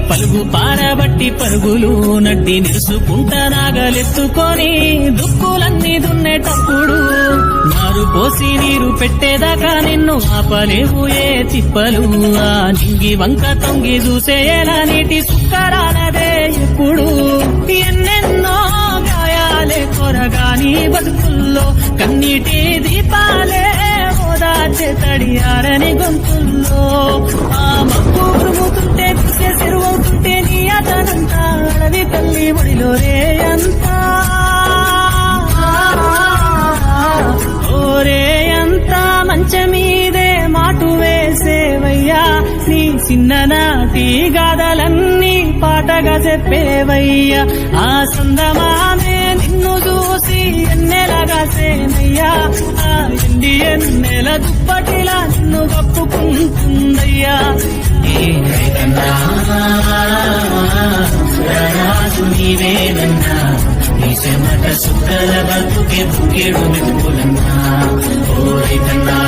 పలుగు పారబట్టి పరుగులు నడ్డి నిలుసుకుంటా నాగలెత్తుకొని దుక్కులన్నీ దున్నేటప్పుడు నారు పోసి నీరు పెట్టేదాకా నిన్ను ఆపలేవు ఏ తిప్పలు ఆ నింగి వంక తొంగి చూసేలా నీటి సుక్కరాలదే ఎప్పుడు ఎన్నెన్నో గాయాలే కొరగాని బతుకుల్లో కన్నీటి దీపాలే ఓదార్చే తడియారని గొంతుల్లో ఆ మబ్బు ఉరుముతుంటే పిసే చెరువవుతుంటే నీ అతనంతా అడవి తల్లి ఒడిలో రే అంతా ఓరే అంతా మంచమీదే మాటు వేసేవయ్యా నీ చిన్ననాటి గాథలన్నీ పాటగా చెప్పేవయ్యా ఆ సందమామే నిన్ను చూసి ఎన్నెలగా సేనయ్యా ఆ ఎండి ఎన్నెల దుప్పటిలా నిన్ను కప్పుకుంటుందయ్యా రాజు నీవేనన్నా నీ చెమట సుక్కల బతుకే బుకేడు మెతుకులన్నా ఓ రైతన్నా